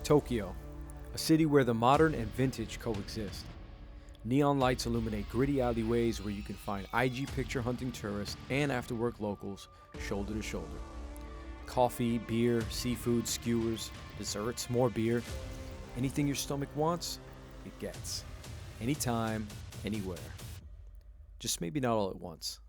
Tokyo, a city where the modern and vintage coexist. Neon lights illuminate gritty alleyways where you can find IG picture hunting tourists and after-work locals shoulder to shoulder. Coffee, beer, seafood, skewers, desserts, more beer. Anything your stomach wants, it gets. Anytime, anywhere. Just maybe not all at once.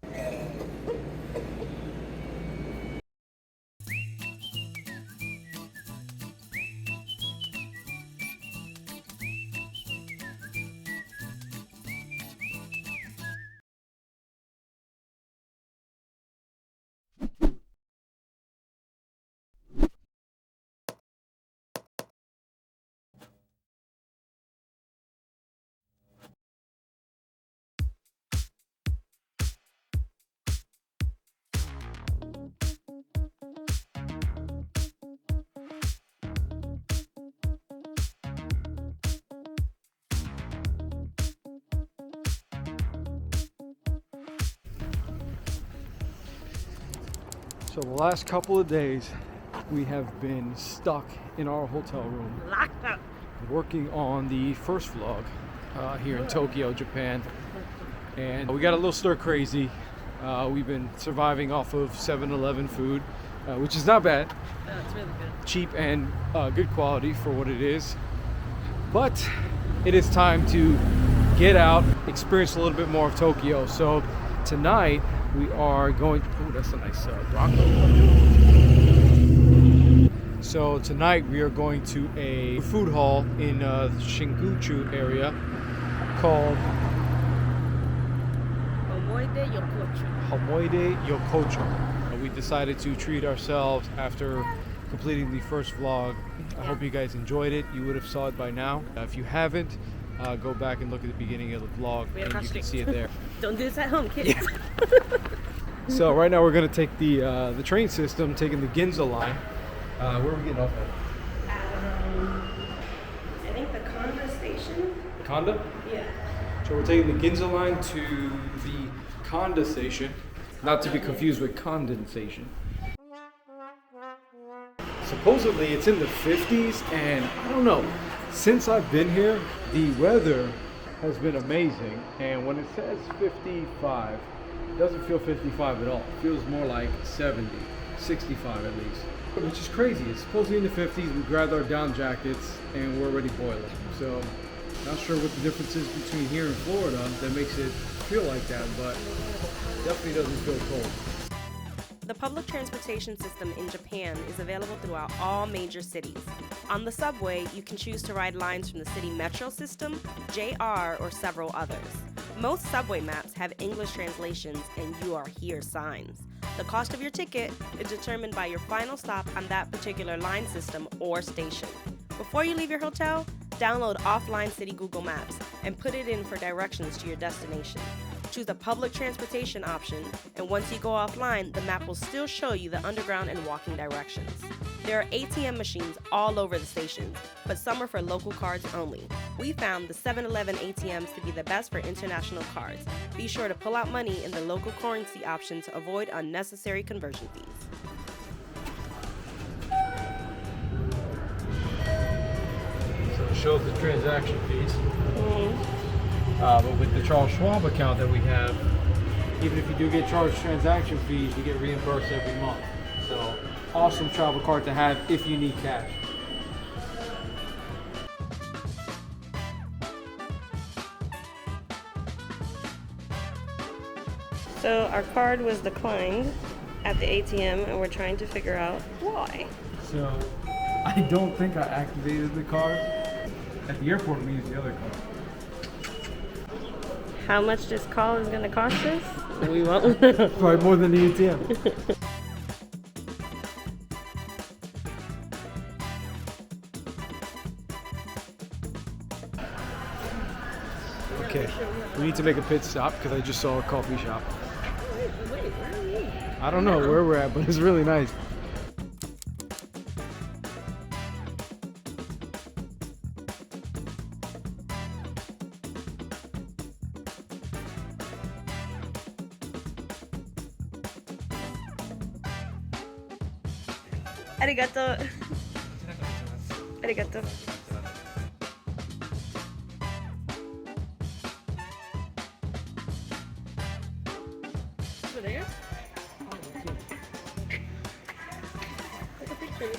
So the last couple of days, we have been stuck in our hotel room, Locked up. working on the first vlog here in Tokyo, Japan. And we got a little stir crazy. We've been surviving off of 7-Eleven food, which is not bad. Oh, it's really good. Cheap and good quality for what it is. But it is time to get out, experience a little bit more of Tokyo. So tonight we are going, oh, that's a nice rock. So tonight we are going to a food hall in the Shinjuku area called Omoide Yokocho. Omoide Yokocho. We decided to treat ourselves after completing the first vlog. I hope you guys enjoyed it. You would have saw it by now. If you haven't, go back and look at the beginning of the vlog and you can see it there. Don't do this at home, kids. Yeah. So right now we're going to take the train system, taking the Ginza line. Where are we getting off at? I think the Kanda station. The Kanda? Yeah. So we're taking the Ginza line to the Kanda station, not to be confused with condensation. Supposedly it's in the 50s, and I don't know, since I've been here, the weather has been amazing, and when it says 55, it doesn't feel 55 at all. It feels more like 70, 65 at least, which is crazy. It's supposedly in the 50s. We grabbed our down jackets and we're already boiling. So not sure what the difference is between here and Florida that makes it feel like that, but definitely doesn't feel cold. The public transportation system in Japan is available throughout all major cities. On the subway, you can choose to ride lines from the city metro system, JR, or several others. Most subway maps have English translations and "You are here" signs. The cost of your ticket is determined by your final stop on that particular line system or station. Before you leave your hotel, download offline city Google Maps and put it in for directions to your destination. Choose a public transportation option, and once you go offline, the map will still show you the underground and walking directions. There are ATM machines all over the stations, but some are for local cards only. We found the 7-Eleven ATMs to be the best for international cards. Be sure to pull out money in the local currency option to avoid unnecessary conversion fees. So it shows the transaction fees. But with the Charles Schwab account that we have, even if you do get charged transaction fees, you get reimbursed every month. So awesome travel card to have if you need cash. So our card was declined at the ATM, and we're trying to figure out why. So I don't think I activated the card. At the airport, we used the other card. How much this call is going to cost us? We won't know. Probably more than the ATM. Okay, we need to make a pit stop because I just saw a coffee shop. Wait, where are we? I don't know where we're at, but it's really nice. Arigato. Arigato. Over there? Take a picture.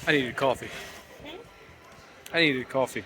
I needed coffee. I needed coffee.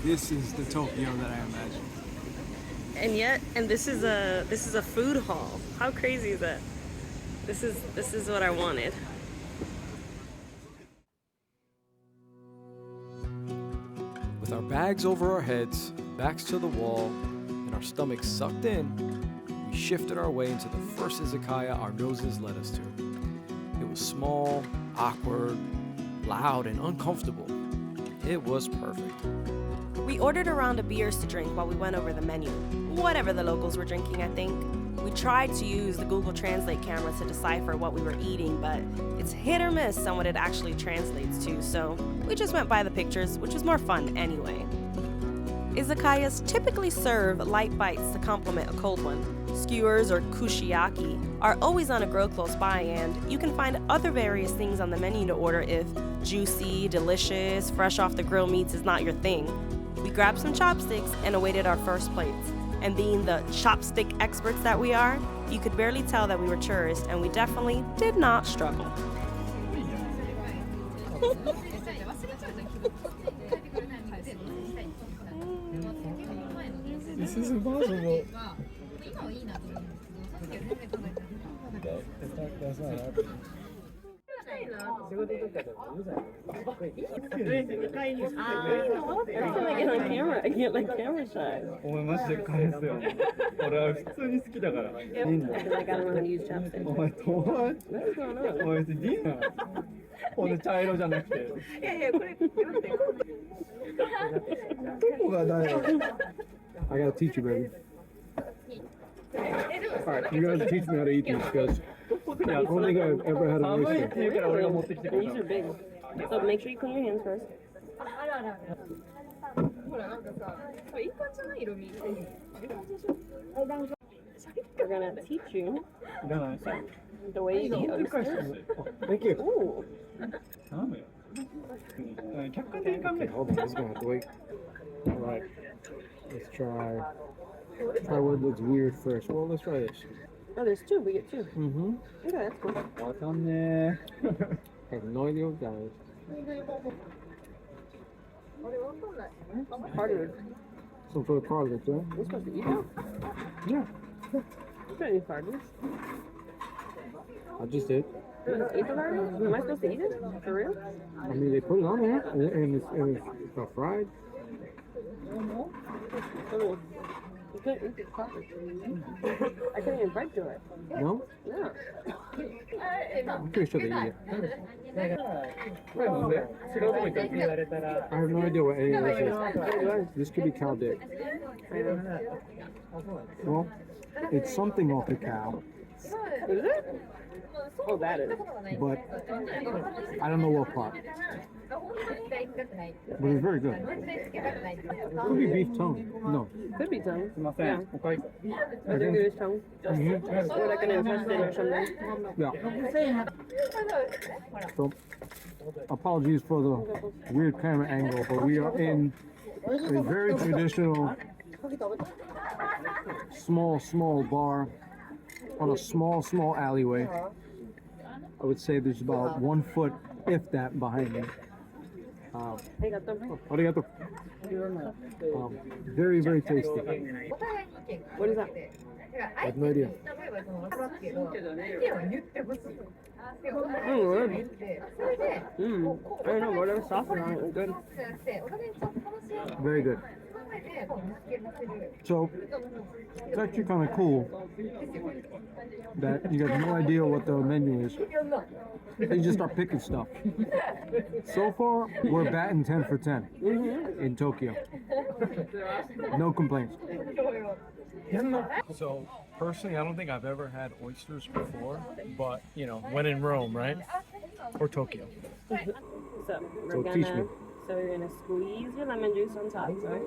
This is the Tokyo that I imagined. And this is a food hall. How crazy is that? This is what I wanted. With our bags over our heads, backs to the wall, and our stomachs sucked in, we shifted our way into the first izakaya our noses led us to. It was small, awkward, loud, and uncomfortable. It was perfect. We ordered a round of beers to drink while we went over the menu. Whatever the locals were drinking, I think. We tried to use the Google Translate camera to decipher what we were eating, but it's hit or miss on what it actually translates to, so we just went by the pictures, which was more fun anyway. Izakayas typically serve light bites to complement a cold one. Skewers or kushiyaki are always on a grill close by, and you can find other various things on the menu to order if juicy, delicious, fresh off the grill meats is not your thing. We grabbed some chopsticks and awaited our first plates. And being the chopstick experts that we are, you could barely tell that we were tourists, and we definitely did not struggle. This is impossible. That's not happening. I get like camera shy. お前マジで返すよ。俺は普通に好きだから。 Like I don't want to use chopsticks. お前遠い。 What's going on? お前別にいいな。俺茶色じゃなくて。いやいや、これ、待って。どこがだよ。 I gotta teach you, baby. Alright, you gotta teach me how to eat these, because I don't think I've ever had an 寒いっ oyster. て言うから俺が持ってきてくれ These た。 are big. So make sure you clean your hands first. ほらなんかさ、いい感じじゃない色味。 We're gonna teach you いらない。 the way you eat 持って返して oysters. くれ。 Thank you. Ooh. 頼むよ。客観的に考え Okay, て。 hold on, this is gonna have to wait. Alright, let's try what looks weird first. Well, let's try this. Oh, there's two. We get two. Mm-hmm. Okay, that's cool. わかんね I have no idea what that is. Harder. Some sort of garlic, huh? We're supposed to eat that? Yeah, You don't need cartilage. I just did. You just eat the cartilage? Am I supposed to eat it? For real? I mean, they put it on there, and it's not fried. Oh. You can't eat the cartilage. I can't even bite to it. No? No. I'm pretty sure they eat it. え。これなんで？違うとこ行ったって言われたら。 I have no idea what any of this is. This could be cow dick. Well, it's something off the cow, Is it? Oh, that is. but I don't know what part. But it's very good. It could be beef tongue. No. Could be tongue. すいません。お会計。 I think it is tongue. Mm-hmm. Or like an intestine or something. Yeah. So, apologies for the weird camera angle, but we are in a very traditional small bar on a small alleyway. I would say there's about 1 foot, if that, behind me. Arigato. Very, very tasty. What is that? I have no idea. I don't know, whatever sauce is on it was good. Very good. So, it's actually kind of cool that you have no idea what the menu is. You just start picking stuff. So far, we're batting 10 for 10 in Tokyo. No complaints. So, personally, I don't think I've ever had oysters before, but, you know, when in Rome, right? Or Tokyo. So teach me. you're gonna squeeze your lemon juice on top, right?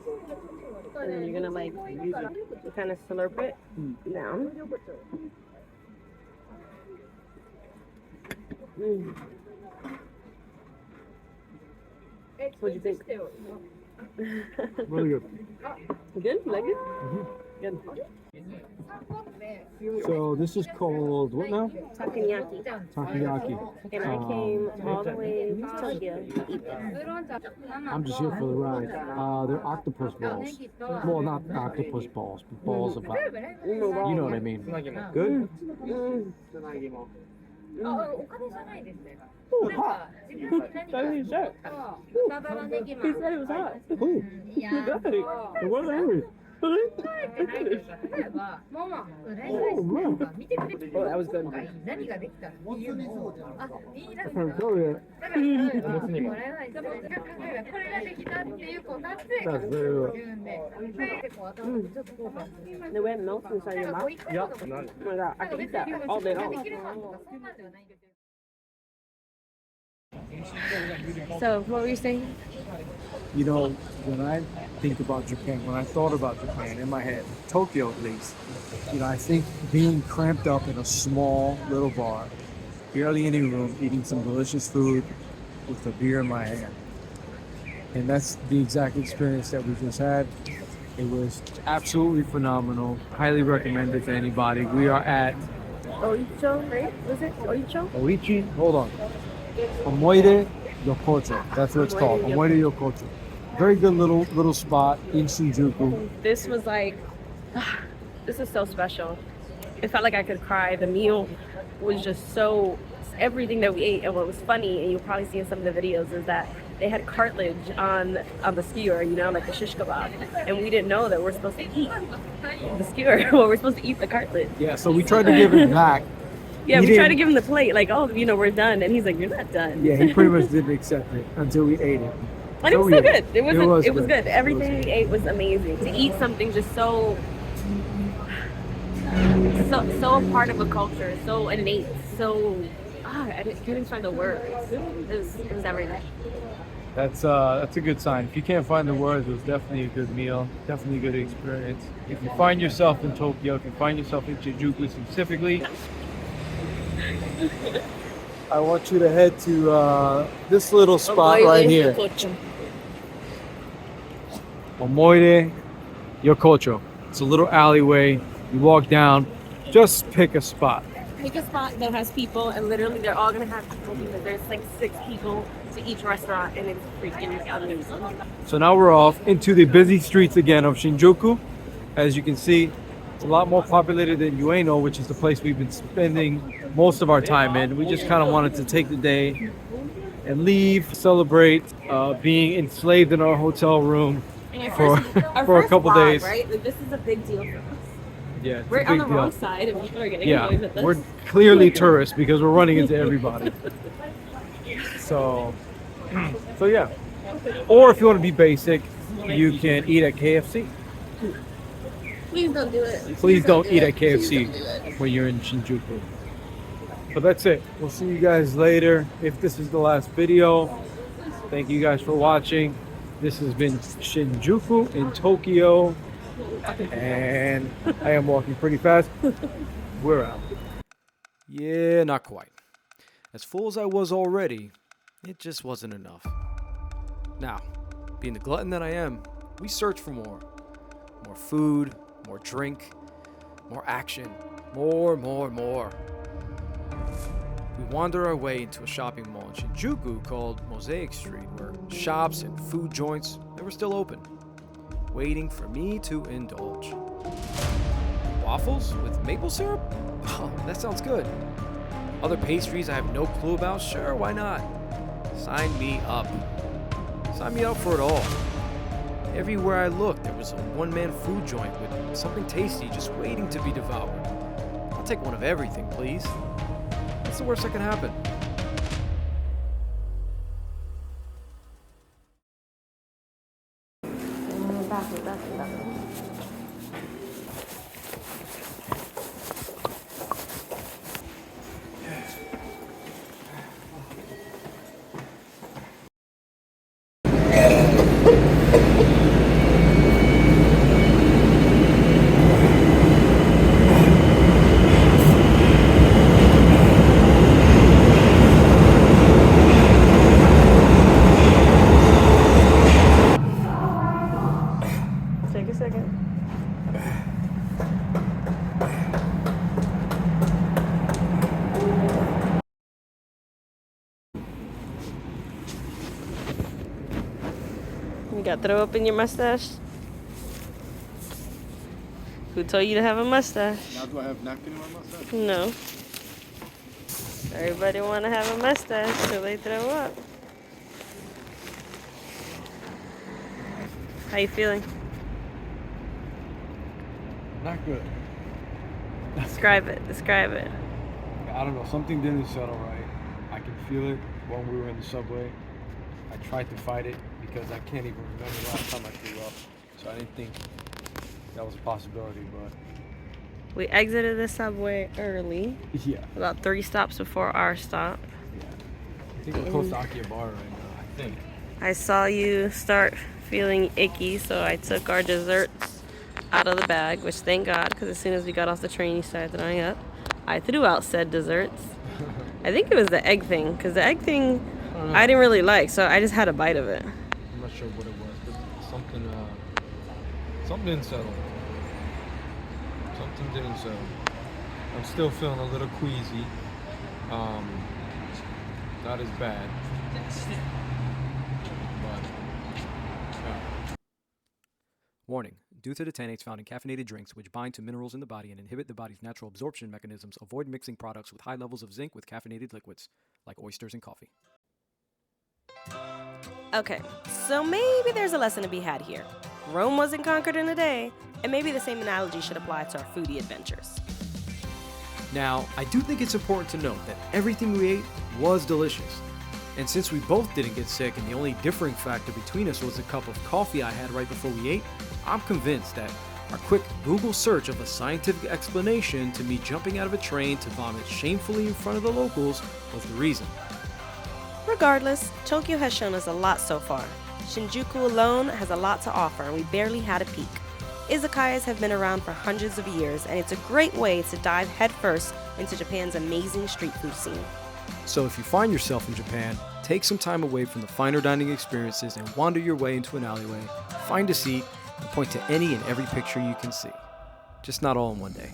And then you're gonna like use it to kind of slurp it down. What'd you think? Really good. Good? Like it? Good. So this is called what now? Takoyaki. Takoyaki. And I came all the way to Tokyo to eat this. I'm just here for the ride. They're octopus balls. Well, not octopus balls, but balls of you know what I mean. Good? Oh, hot. He said it was hot. Ooh. You got it. I wasn't hungry. Oh, that was good. That's very good. The way it melts inside your mouth. Yep. Oh my god, I can eat that all day long. So, what were you saying? You know, when I think about Japan, when I thought about Japan in my head, Tokyo at least, you know, I think being cramped up in a small little bar, barely any room, eating some delicious food with a beer in my hand. And that's the exact experience that we just had. It was absolutely phenomenal. Highly recommended to anybody. We are at Oicho, right? Was it Oicho? Oichi, hold on. Omoide Yokocho. That's what it's called. Omoide Yokocho. Very good little spot in Shinjuku. This was like, this is so special. It felt like I could cry. The meal was just so, everything that we ate. And what was funny, and you'll probably see in some of the videos, is that they had cartilage on the skewer, you know, like the shish kebab. And we didn't know that we're supposed to eat the skewer. Well, we're supposed to eat the cartilage. Yeah, so we tried to give it back. Yeah, we tried to give him the plate, like, oh, you know, we're done. And he's like, you're not done. Yeah, he pretty much didn't accept it until we ate it. And it was so good. It was good. good. Everything we ate was amazing. To eat something just so a part of a culture, so innate, so I can't even find the words. It was everything. That's a good sign. If you can't find the words, it was definitely a good meal, definitely a good experience. If you find yourself in Tokyo, if you find yourself in Shinjuku specifically, I want you to head to this little spot right here. Omoide Yokocho. It's a little alleyway. You walk down, just pick a spot. Pick a spot that has people, and literally they're all gonna have people because there's like 6 people to each restaurant, and it's freaking amazing. So now we're off into the busy streets again of Shinjuku. As you can see, it's a lot more populated than Ueno, which is the place we've been spending most of our time in. We just kind of wanted to take the day and leave, celebrate being enslaved in our hotel room for a couple days. Right? Like, this is a big deal for us. Yeah, it's we're a big on the deal. wrong side, and people are getting annoyed with us. We're clearly tourists because we're running into everybody. So yeah. Or if you want to be basic, you can eat at KFC. Please don't do it. Please don't eat at KFC when you're in Shinjuku. But that's it. We'll see you guys later. If this is the last video, thank you guys for watching. This has been Shinjuku in Tokyo. And I am walking pretty fast. We're out. Yeah, not quite. As full as I was already, it just wasn't enough. Now, being the glutton that I am, we search for more. More food, more drink, more action, more. we wander our way into a shopping mall in Shinjuku called Mosaic Street, where shops and food joints, they were still open, waiting for me to indulge. Waffles with maple syrup? Oh, that sounds good. Other pastries I have no clue about? Sure, why not? Sign me up. Sign me up for it all. Everywhere I looked, there was a one-man food joint with something tasty just waiting to be devoured. I'll take one of everything, please. What's the worst that can happen? Take a second. You got throw up in your mustache? Who told you to have a mustache? Now do I have napkin in my mustache? No. Everybody want to have a mustache till they throw up. How you feeling? Not good. Describe it. Describe it. I don't know, something didn't settle right. I can feel it when we were in the subway. I tried to fight it because I can't even remember the last time I threw up. So I didn't think that was a possibility, but... We exited the subway early. Yeah. About 3 stops before our stop. Yeah. I think we're close to Akihabara right now, I think. I saw you start feeling icky, so I took our desserts out of the bag, which thank God, because as soon as we got off the train, you started throwing up. I threw out said desserts. I think it was the egg thing, because the egg thing I didn't really like, so I just had a bite of it. I'm not sure what it was, but something didn't settle. Something didn't settle. I'm still feeling a little queasy. Not as bad. But, yeah. Warning. Due to the tannins found in caffeinated drinks, which bind to minerals in the body and inhibit the body's natural absorption mechanisms, avoid mixing products with high levels of zinc with caffeinated liquids, like oysters and coffee. Okay, so maybe there's a lesson to be had here. Rome wasn't conquered in a day, and maybe the same analogy should apply to our foodie adventures. Now, I do think it's important to note that everything we ate was delicious. And since we both didn't get sick and the only differing factor between us was the cup of coffee I had right before we ate, I'm convinced that our quick Google search of a scientific explanation to me jumping out of a train to vomit shamefully in front of the locals was the reason. Regardless, Tokyo has shown us a lot so far. Shinjuku alone has a lot to offer, and we barely had a peek. Izakayas have been around for hundreds of years, and it's a great way to dive headfirst into Japan's amazing street food scene. So if you find yourself in Japan, take some time away from the finer dining experiences and wander your way into an alleyway, find a seat, and point to any and every picture you can see. Just not all in one day.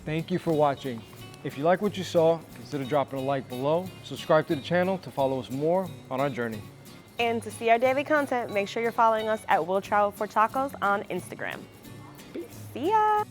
Thank you for watching. If you like what you saw, consider dropping a like below, subscribe to the channel to follow us more on our journey. And to see our daily content, make sure you're following us at Will Travel for Tacos on Instagram. See ya!